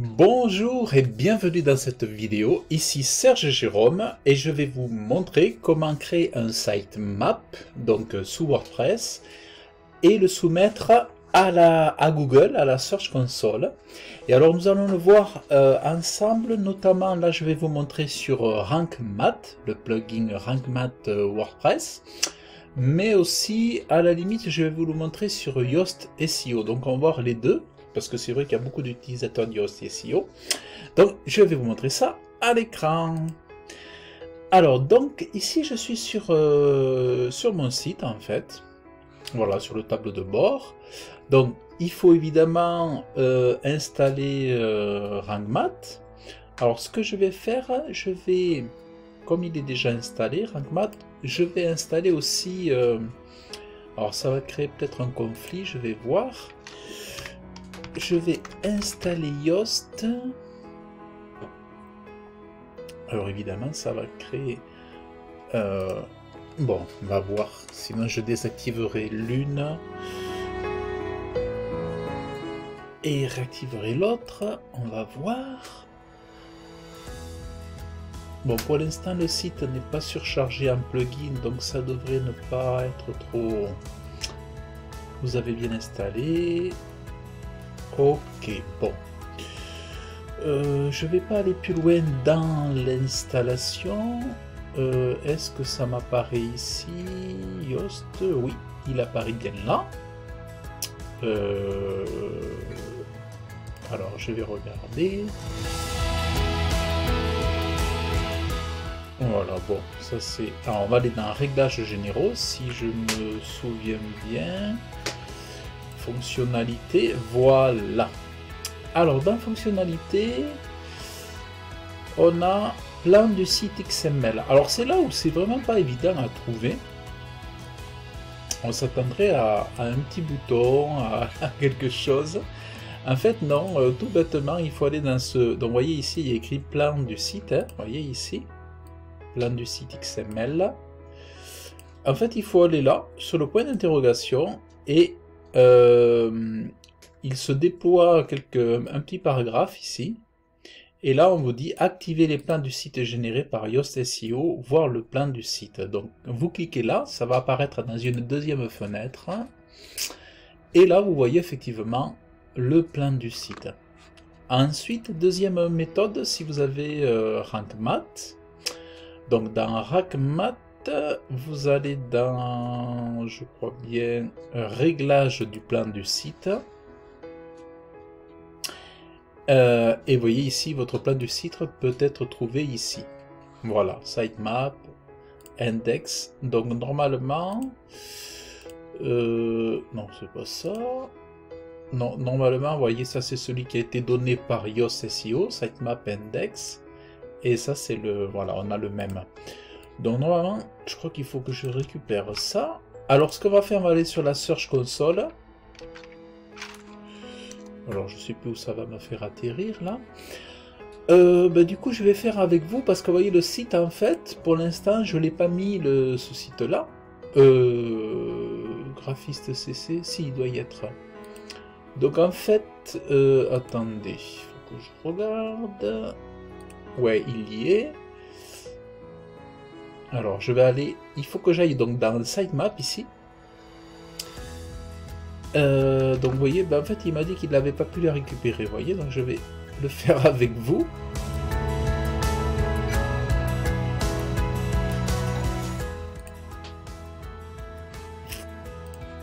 Bonjour et bienvenue dans cette vidéo, ici Serge Jérôme et je vais vous montrer comment créer un sitemap, donc sous WordPress, et le soumettre à Google, à la Search Console. Et alors nous allons le voir ensemble, notamment là je vais vous montrer sur RankMath, le plugin RankMath WordPress, mais aussi à la limite je vais vous le montrer sur Yoast SEO, donc on va voir les deux. Parce que c'est vrai qu'il y a beaucoup d'utilisateurs de Yoast SEO. Donc, je vais vous montrer ça à l'écran. Alors, donc, ici, je suis sur mon site, en fait. Voilà, sur le tableau de bord. Donc, il faut évidemment installer RankMath. Alors, ce que je vais faire, comme il est déjà installé, RankMath, je vais installer aussi... alors, ça va créer peut-être un conflit, je vais voir. Je vais installer Yoast. Alors évidemment, ça va créer... bon, on va voir. Sinon, je désactiverai l'une et réactiverai l'autre. On va voir. Bon, pour l'instant, le site n'est pas surchargé en plugin, donc ça devrait ne pas être trop... Vous avez bien installé. Ok, bon. Je vais pas aller plus loin dans l'installation. Est-ce que ça m'apparaît ici? Yoast, oui, il apparaît bien là. Alors, je vais regarder. Voilà, bon, ça c'est... Alors, on va aller dans Réglages généraux, si je me souviens bien. Fonctionnalité, voilà. Alors dans fonctionnalité, on a plan du site XML. Alors c'est là où c'est vraiment pas évident à trouver. On s'attendrait à un petit bouton, à quelque chose. En fait non, tout bêtement il faut aller dans ce... Donc vous voyez ici il y a écrit plan du site, hein, vous voyez ici, plan du site XML. En fait il faut aller là, sur le point d'interrogation, et il se déploie un petit paragraphe ici, et là on vous dit activer les plans du site générés par Yoast SEO, voir le plan du site. Donc vous cliquez là, ça va apparaître dans une deuxième fenêtre, et là vous voyez effectivement le plan du site. Ensuite, deuxième méthode, si vous avez RankMath, donc dans RankMath, vous allez dans, je crois bien, réglage du plan du site. Et vous voyez ici, votre plan du site peut être trouvé ici. Voilà, sitemap, index. Donc normalement, non, c'est pas ça. Non, normalement, vous voyez, ça c'est celui qui a été donné par Yoast SEO, sitemap index. Et ça c'est le, voilà, on a le même. Donc normalement, je crois qu'il faut que je récupère ça. Alors ce qu'on va faire, on va aller sur la Search Console. Alors je sais plus où ça va me faire atterrir là. Du coup je vais faire avec vous parce que vous voyez le site en fait, pour l'instant je ne l'ai pas mis ce site là. Graphiste CC, si il doit y être. Donc en fait, attendez, il faut que je regarde. Ouais, il y est. Alors, je vais aller... Il faut que j'aille donc dans le sitemap ici. Donc, vous voyez, en fait, il m'a dit qu'il n'avait pas pu les récupérer. Vous voyez, donc je vais le faire avec vous.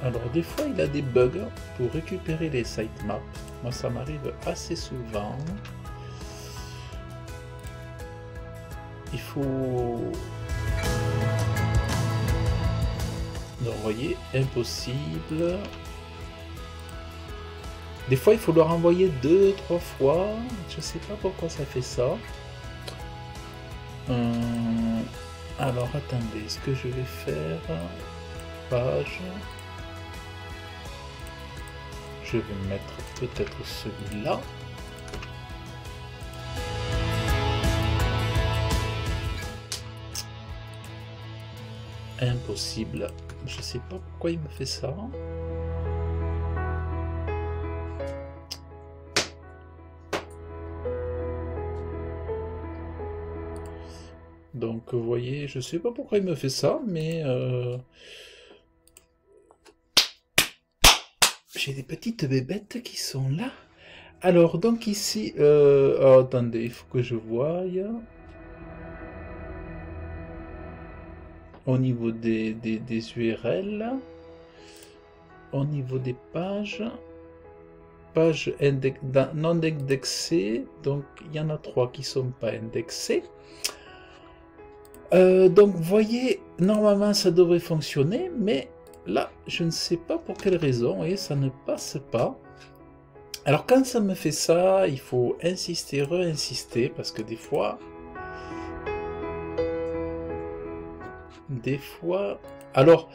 Alors, des fois, il a des bugs pour récupérer les sitemaps. Moi, ça m'arrive assez souvent. Il faut... Donc, vous voyez, impossible. Des fois, il faut le renvoyer 2-3 fois. Je sais pas pourquoi ça fait ça. Alors, attendez, ce que je vais faire... Page... Je vais mettre peut-être celui-là. Impossible. Je sais pas pourquoi il me fait ça. Donc vous voyez, je sais pas pourquoi il me fait ça, mais j'ai des petites bébêtes qui sont là. Alors donc ici, oh, attendez, il faut que je voie. Au niveau des URL, au niveau des pages non indexées, donc il y en a 3 qui sont pas indexées. Donc vous voyez, normalement ça devrait fonctionner, mais là je ne sais pas pour quelle raison, et ça ne passe pas. Alors quand ça me fait ça, il faut insister, re-insister, parce que des fois... Alors,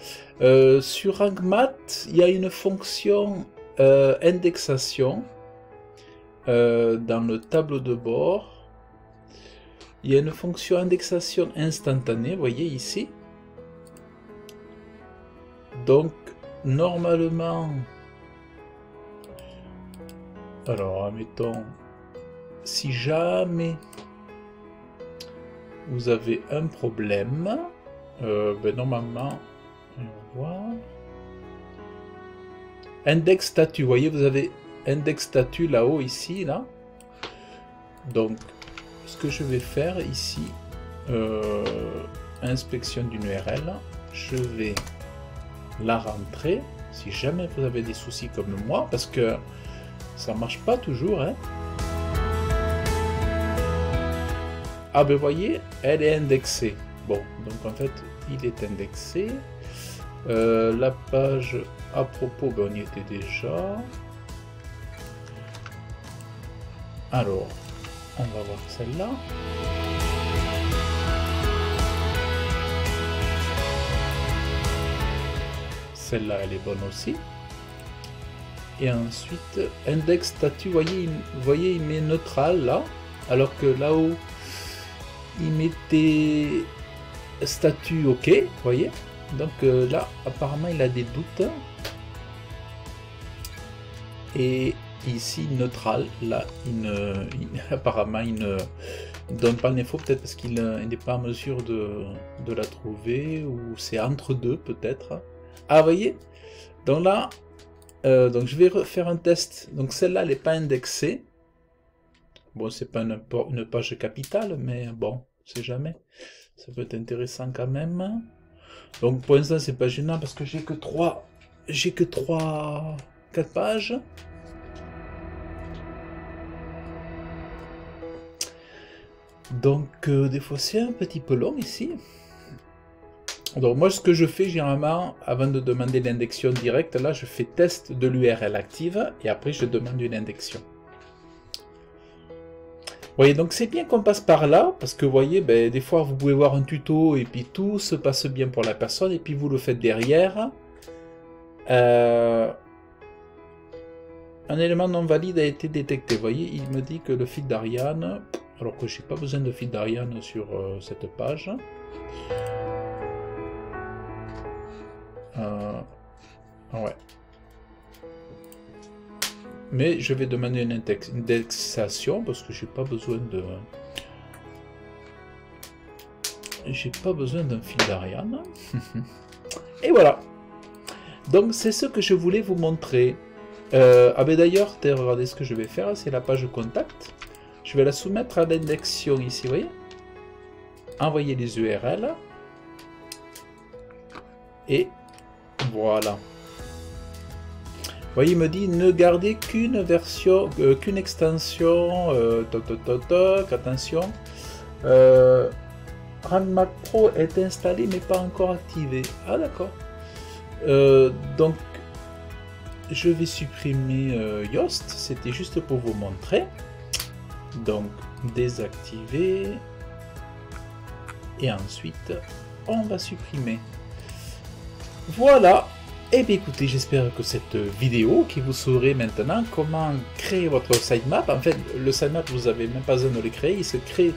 sur RankMath, il y a une fonction indexation dans le tableau de bord. Il y a une fonction indexation instantanée, vous voyez ici. Donc, normalement... Alors, admettons, si jamais vous avez un problème, ben normalement, on va voir. Index statut, vous voyez, vous avez index statut là-haut, ici, là. Donc, ce que je vais faire ici, inspection d'une URL, je vais la rentrer, si jamais vous avez des soucis comme moi, parce que ça marche pas toujours, hein. Ah ben voyez, elle est indexée. Bon, donc en fait, il est indexé. La page à propos, ben on y était déjà. Alors, on va voir celle-là. Celle-là, elle est bonne aussi. Et ensuite, index statut, vous voyez, il met neutral là, alors que là-haut, il mettait statut OK, vous voyez. Donc là, apparemment, il a des doutes. Et ici, neutral, là, apparemment, il ne donne pas l'info, peut-être parce qu'il n'est pas en mesure de la trouver, ou c'est entre deux, peut-être. Ah, vous voyez. Donc là, donc je vais refaire un test. Donc celle-là, elle n'est pas indexée. Bon, c'est pas une page capitale, mais bon, c'est jamais. Ça peut être intéressant quand même. Donc pour l'instant, c'est pas gênant parce que j'ai que 4 pages. Donc des fois, c'est un petit peu long ici. Donc moi, ce que je fais généralement, avant de demander l'indexion directe, là, je fais test de l'URL active et après, je demande une indexion. Vous voyez, donc c'est bien qu'on passe par là, parce que vous voyez, ben, des fois vous pouvez voir un tuto et puis tout se passe bien pour la personne, et puis vous le faites derrière. Un élément non valide a été détecté. Vous voyez, il me dit que le feed d'Ariane, alors que je n'ai pas besoin de feed d'Ariane sur cette page. Ouais. Mais je vais demander une indexation parce que j'ai pas besoin de... J'ai pas besoin d'un fil d'Ariane. Et voilà. Donc c'est ce que je voulais vous montrer. Ah ben d'ailleurs, regardez ce que je vais faire, c'est la page contact. Je vais la soumettre à l'indexion ici, vous voyez. Envoyer les URL. Et voilà. Vous voyez, il me dit ne gardez qu'une version, qu'une extension. Attention. RankMath Pro est installé mais pas encore activé. Ah d'accord. Donc je vais supprimer Yoast. C'était juste pour vous montrer. Donc désactiver. Et ensuite on va supprimer. Voilà. Et bien écoutez, j'espère que cette vidéo qui vous saurez maintenant comment créer votre sitemap, en fait le sitemap vous n'avez même pas besoin de le créer, il se crée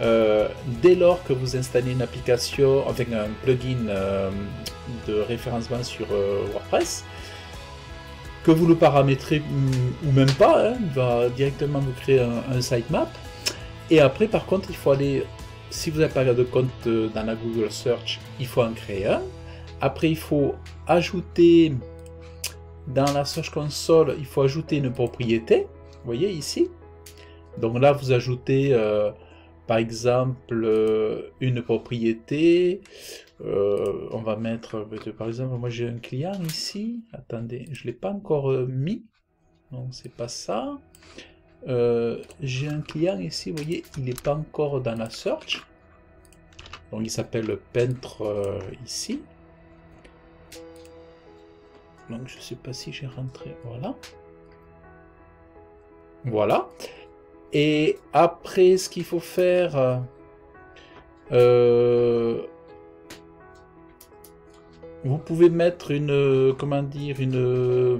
dès lors que vous installez une application avec un plugin de référencement sur WordPress, que vous le paramétrez ou même pas, hein, il va directement vous créer un sitemap. Et après par contre il faut aller si vous n'avez pas de compte dans la Google Search, il faut en créer un. Après, il faut ajouter dans la Search Console, il faut ajouter une propriété. Vous voyez ici. Donc là, vous ajoutez par exemple une propriété. On va mettre par exemple, moi j'ai un client ici. Attendez, je ne l'ai pas encore mis. Non, c'est pas ça. J'ai un client ici, vous voyez, il n'est pas encore dans la search. Donc il s'appelle peintre ici. Donc je sais pas si j'ai rentré. Voilà. Voilà. Et après, ce qu'il faut faire, vous pouvez mettre une, comment dire, une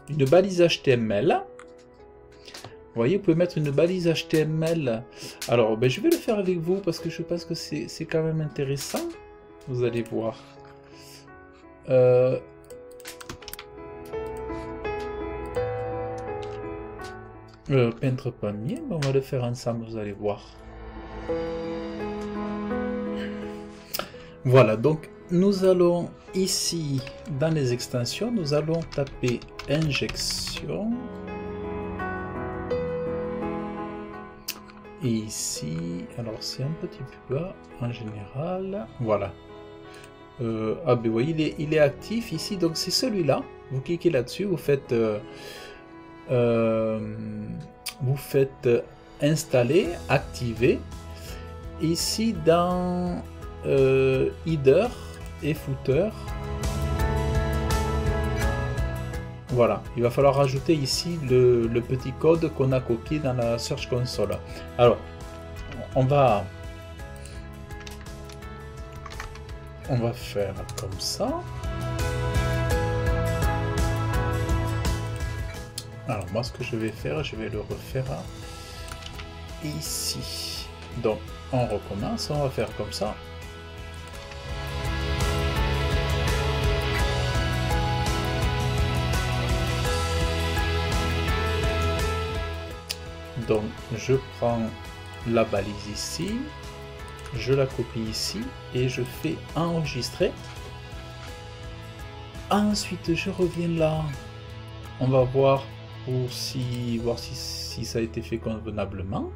balise HTML. Vous voyez, vous pouvez mettre une balise HTML. Alors, ben, je vais le faire avec vous parce que je pense que c'est quand même intéressant. Vous allez voir. Peintre pommier, on va le faire ensemble, vous allez voir. Voilà, donc nous allons ici, dans les extensions, nous allons taper injection. Et ici, alors c'est un petit peu bas en général, voilà. Ah ben vous voyez, il est actif ici, donc c'est celui-là. Vous cliquez là-dessus, vous faites installer, activer. Ici dans header et footer. Voilà, il va falloir rajouter ici le petit code qu'on a copié dans la Search Console. Alors, on va faire comme ça. Alors moi, ce que je vais faire, je vais le refaire ici. Donc, on recommence, on va faire comme ça. Donc, je prends la balise ici, je la copie ici et je fais enregistrer. Ensuite, je reviens là. On va voir si ça a été fait convenablement.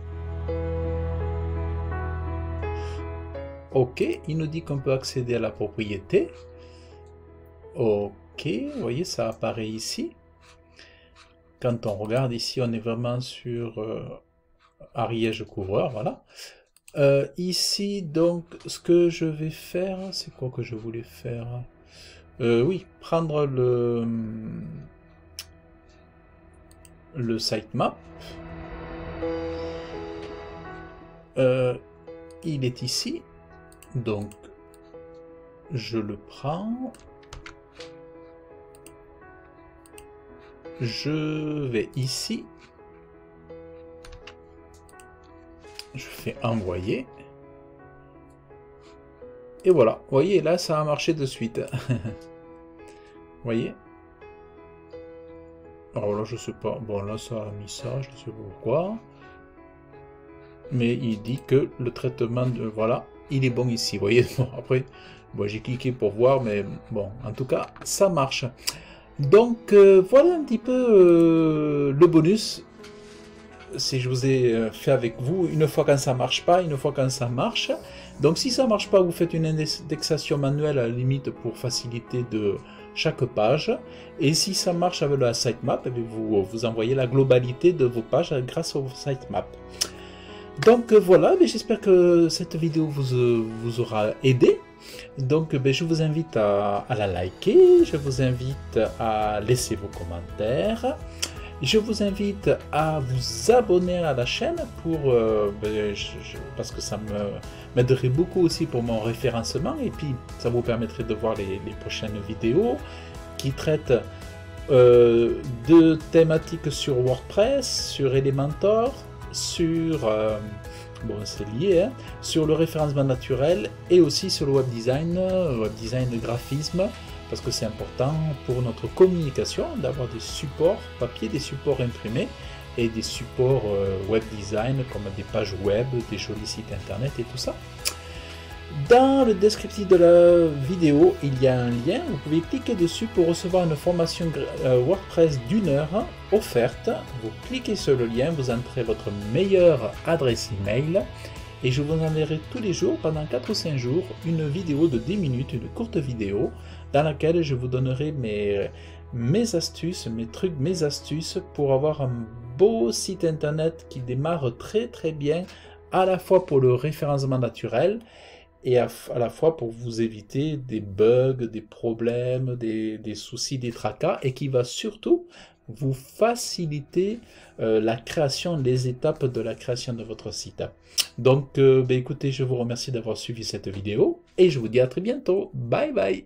Ok, il nous dit qu'on peut accéder à la propriété. Ok, vous voyez, ça apparaît ici. Quand on regarde ici, on est vraiment sur Ariège couvreur, voilà. Ici, donc, ce que je vais faire, c'est quoi que je voulais faire? Oui, prendre le sitemap. Il est ici, donc je le prends. Je vais ici, je fais envoyer, et voilà, vous voyez, là ça a marché de suite. Vous voyez, alors là je sais pas, bon là ça a mis ça, je ne sais pas pourquoi, mais il dit que le traitement de, voilà, il est bon ici, vous voyez. Bon, après, bon, j'ai cliqué pour voir, mais bon, en tout cas ça marche. Donc voilà un petit peu le bonus, si je vous ai fait avec vous, une fois quand ça marche pas, une fois quand ça marche. Donc si ça marche pas, vous faites une indexation manuelle à la limite pour faciliter de chaque page. Et si ça marche avec la sitemap, vous envoyez la globalité de vos pages grâce au sitemap. Donc voilà, j'espère que cette vidéo vous aura aidé. Donc je vous invite à la liker, je vous invite à laisser vos commentaires, je vous invite à vous abonner à la chaîne pour, parce que ça m'aiderait beaucoup aussi pour mon référencement, et puis ça vous permettrait de voir les prochaines vidéos qui traitent de thématiques sur WordPress, sur Elementor, sur... bon, c'est lié, hein, sur le référencement naturel et aussi sur le web design graphisme, parce que c'est important pour notre communication d'avoir des supports papier, des supports imprimés et des supports web design comme des pages web, des jolis sites internet et tout ça. Dans le descriptif de la vidéo, il y a un lien, vous pouvez cliquer dessus pour recevoir une formation WordPress d'1 heure offerte. Vous cliquez sur le lien, vous entrez votre meilleure adresse email et je vous enverrai tous les jours, pendant 4 ou 5 jours, une vidéo de 10 minutes, une courte vidéo, dans laquelle je vous donnerai mes astuces, mes trucs, mes astuces pour avoir un beau site internet qui démarre très très bien, à la fois pour le référencement naturel, et à la fois pour vous éviter des bugs, des problèmes, des soucis, des tracas, et qui va surtout vous faciliter la création, les étapes de la création de votre site. Donc écoutez, je vous remercie d'avoir suivi cette vidéo, et je vous dis à très bientôt. Bye bye.